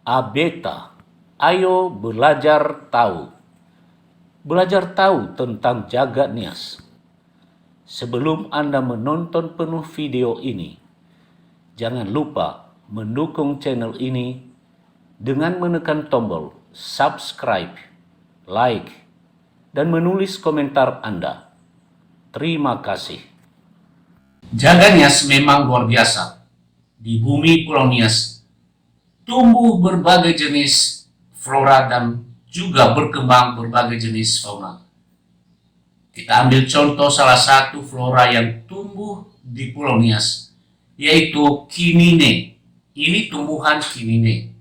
Abeta, ayo belajar tahu. Belajar tahu tentang jagat nias. Sebelum Anda menonton penuh video ini, jangan lupa mendukung channel ini dengan menekan tombol subscribe, like, dan menulis komentar Anda. Terima kasih. Jagat nias memang luar biasa. Di bumi Pulau Nias tumbuh berbagai jenis flora dan juga berkembang berbagai jenis fauna. Kita ambil contoh salah satu flora yang tumbuh di Pulau Nias, yaitu kinine. Ini tumbuhan kinine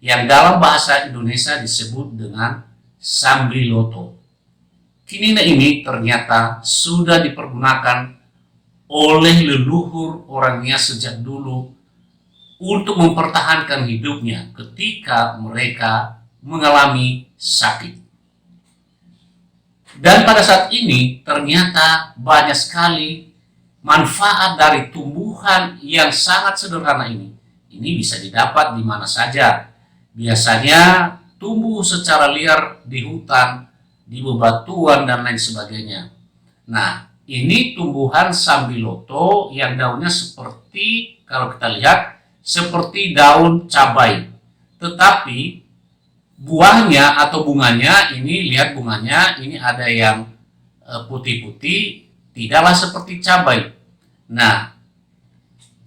yang dalam bahasa Indonesia disebut dengan sambiloto. Kinine ini ternyata sudah dipergunakan oleh leluhur orang Nias sejak dulu untuk mempertahankan hidupnya ketika mereka mengalami sakit. Dan pada saat ini ternyata banyak sekali manfaat dari tumbuhan yang sangat sederhana ini. Ini bisa didapat di mana saja. Biasanya tumbuh secara liar di hutan, di bebatuan, dan lain sebagainya. Nah, ini tumbuhan sambiloto yang daunnya seperti, kalau kita lihat, seperti daun cabai, tetapi buahnya atau bunganya ini, lihat bunganya ini ada yang putih-putih, tidaklah seperti cabai. Nah,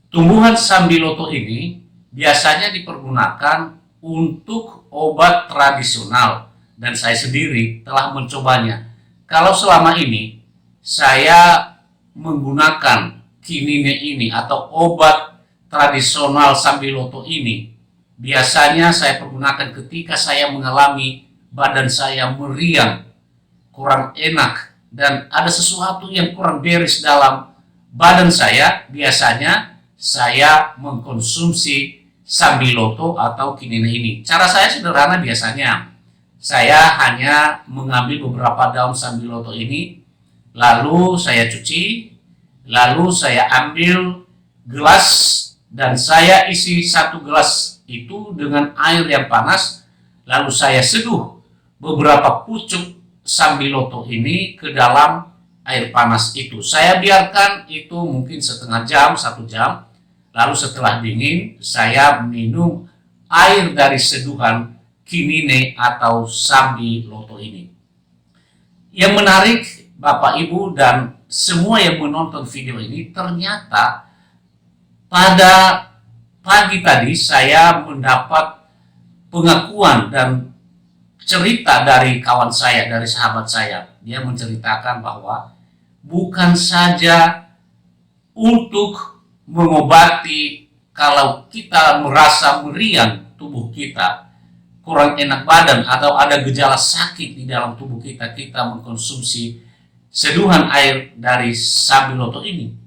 tumbuhan sambiloto ini biasanya dipergunakan untuk obat tradisional dan saya sendiri telah mencobanya. Kalau selama ini saya menggunakan kinine ini atau obat tradisional sambiloto ini, biasanya saya pergunakan ketika saya mengalami badan saya meriang, kurang enak, dan ada sesuatu yang kurang beres dalam badan saya. Biasanya saya mengkonsumsi sambiloto atau kinine ini. Cara saya sederhana, biasanya saya hanya mengambil beberapa daun sambiloto ini, lalu saya cuci, lalu saya ambil gelas dan saya isi satu gelas itu dengan air yang panas, lalu saya seduh beberapa pucuk sambiloto ini ke dalam air panas itu. Saya biarkan itu mungkin setengah jam, 1 jam, lalu setelah dingin saya minum air dari seduhan kinine atau sambiloto ini. Yang menarik, Bapak Ibu dan semua yang menonton video ini, ternyata pada pagi tadi saya mendapat pengakuan dan cerita dari kawan saya, dari sahabat saya. Dia menceritakan bahwa bukan saja untuk mengobati kalau kita merasa meriang tubuh kita, kurang enak badan, atau ada gejala sakit di dalam tubuh kita, kita mengkonsumsi seduhan air dari sambiloto ini.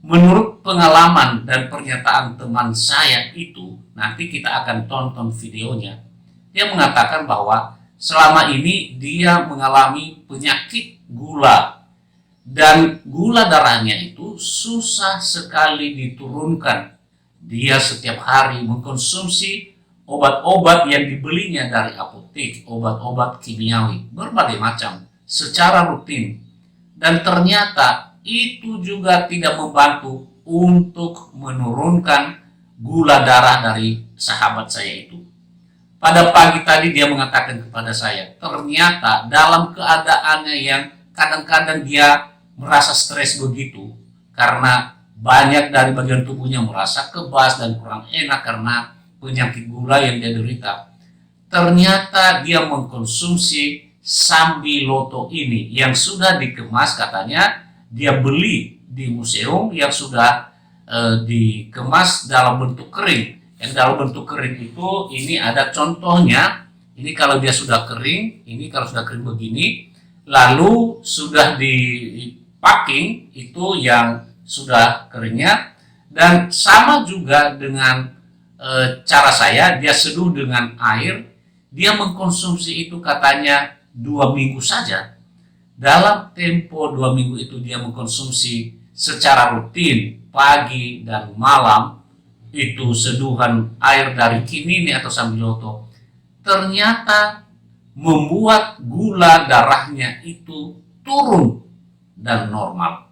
Menurut pengalaman dan pernyataan teman saya itu, nanti kita akan tonton videonya, dia mengatakan bahwa selama ini dia mengalami penyakit gula dan gula darahnya itu susah sekali diturunkan. Dia setiap hari mengkonsumsi obat-obat yang dibelinya dari apotek, obat-obat kimiawi berbagai macam secara rutin, dan ternyata itu juga tidak membantu untuk menurunkan gula darah dari sahabat saya itu. Pada pagi tadi dia mengatakan kepada saya, ternyata dalam keadaannya yang kadang-kadang dia merasa stres begitu, karena banyak dari bagian tubuhnya merasa kebas dan kurang enak karena penyakit gula yang dia derita. Ternyata dia mengkonsumsi sambiloto ini yang sudah dikemas, katanya dia beli di museum yang sudah dikemas dalam bentuk kering. Yang dalam bentuk kering itu, ini ada contohnya. Ini kalau dia sudah kering, ini kalau sudah kering begini, lalu sudah di packing, itu yang sudah keringnya. Dan sama juga dengan cara saya, dia seduh dengan air, dia mengkonsumsi itu katanya 2 minggu saja. Dalam tempo 2 minggu itu dia mengkonsumsi secara rutin pagi dan malam, itu seduhan air dari kinini atau sambiloto, ternyata membuat gula darahnya itu turun dan normal.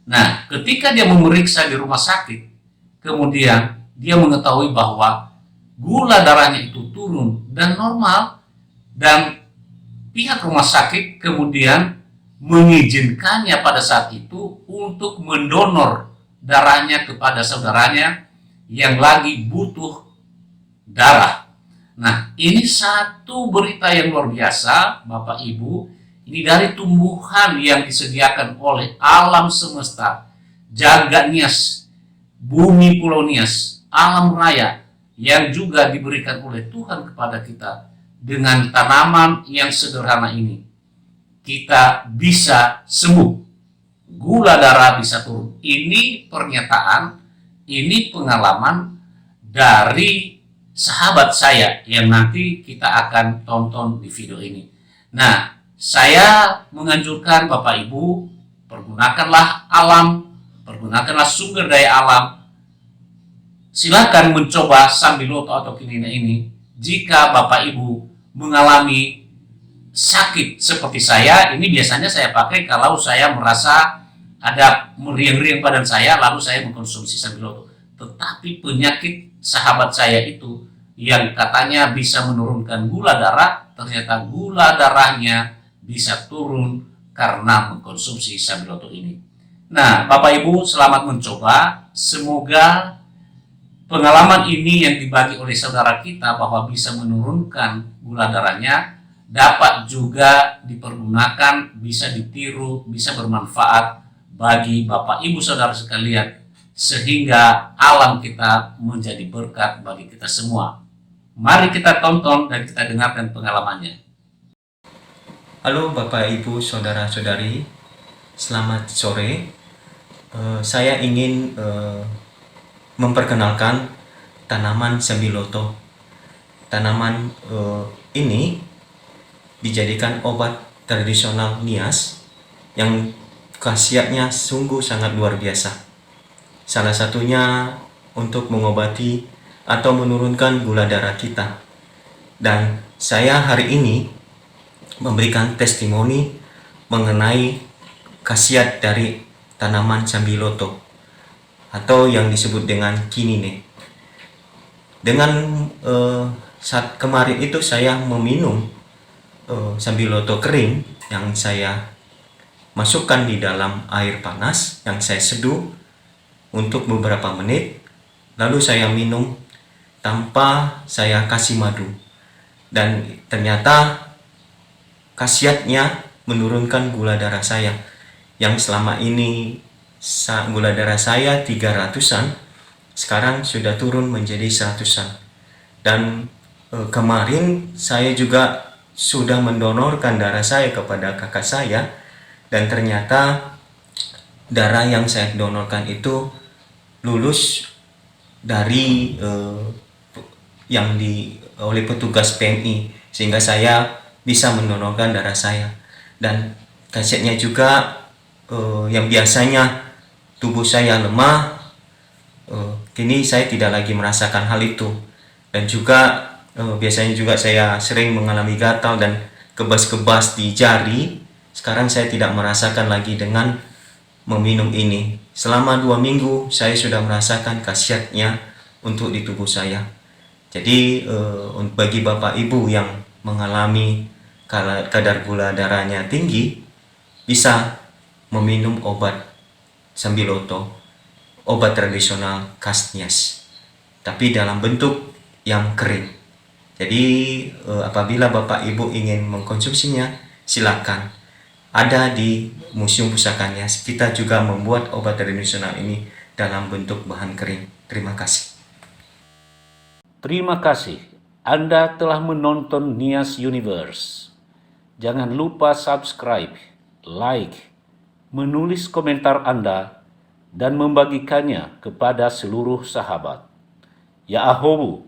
Nah, ketika dia memeriksa di rumah sakit, kemudian dia mengetahui bahwa gula darahnya itu turun dan normal, dan pihak rumah sakit kemudian mengizinkannya pada saat itu untuk mendonor darahnya kepada saudaranya yang lagi butuh darah. Nah, ini satu berita yang luar biasa, Bapak Ibu. Ini dari tumbuhan yang disediakan oleh alam semesta, jagat nias, bumi pulau nias, alam raya, yang juga diberikan oleh Tuhan kepada kita. Dengan tanaman yang sederhana ini, kita bisa sembuh. Gula darah bisa turun. Ini pernyataan, ini pengalaman dari sahabat saya yang nanti kita akan tonton di video ini. Nah, saya menganjurkan Bapak Ibu, pergunakanlah alam, pergunakanlah sumber daya alam. Silakan mencoba sambiloto atau kinini ini jika Bapak Ibu mengalami sakit seperti saya. Ini biasanya saya pakai kalau saya merasa ada meriang-riang badan saya, lalu saya mengkonsumsi sambiloto. Tetapi penyakit sahabat saya itu yang katanya bisa menurunkan gula darah, ternyata gula darahnya bisa turun karena mengkonsumsi sambiloto ini. Nah, Bapak Ibu, selamat mencoba. Semoga pengalaman ini yang dibagi oleh saudara kita bahwa bisa menurunkan gula darahnya dapat juga dipergunakan, bisa ditiru, bisa bermanfaat bagi Bapak Ibu saudara sekalian, sehingga alam kita menjadi berkat bagi kita semua. Mari kita tonton dan kita dengarkan pengalamannya. Halo Bapak Ibu Saudara-saudari, selamat sore. Saya ingin memperkenalkan tanaman sambiloto. Tanaman ini dijadikan obat tradisional nias yang khasiatnya sungguh sangat luar biasa. Salah satunya untuk mengobati atau menurunkan gula darah kita. Dan saya hari ini memberikan testimoni mengenai khasiat dari tanaman sambiloto atau yang disebut dengan kinine. Dengan saat kemarin itu saya meminum sambiloto kering yang saya masukkan di dalam air panas yang saya seduh untuk beberapa menit, lalu saya minum tanpa saya kasih madu, dan ternyata khasiatnya menurunkan gula darah saya yang selama ini gula darah saya 300-an, sekarang sudah turun menjadi 100-an. Dan kemarin saya juga sudah mendonorkan darah saya kepada kakak saya, dan ternyata darah yang saya donorkan itu lulus dari oleh petugas PMI, sehingga saya bisa mendonorkan darah saya. Dan khasiatnya juga yang biasanya tubuh saya lemah, kini saya tidak lagi merasakan hal itu. Dan juga biasanya juga saya sering mengalami gatal dan kebas-kebas di jari. Sekarang saya tidak merasakan lagi dengan meminum ini. Selama 2 minggu saya sudah merasakan khasiatnya untuk di tubuh saya. Jadi bagi Bapak Ibu yang mengalami kadar gula darahnya tinggi, bisa meminum obat sambiloto, obat tradisional khas Nias, tapi dalam bentuk yang kering. Jadi apabila Bapak Ibu ingin mengkonsumsinya, silakan. Ada di Museum Pusaka Nias. Kita juga membuat obat tradisional ini dalam bentuk bahan kering. Terima kasih. Terima kasih. Anda telah menonton Nias Universe. Jangan lupa subscribe, like, menulis komentar Anda, dan membagikannya kepada seluruh sahabat. Ya ahobu.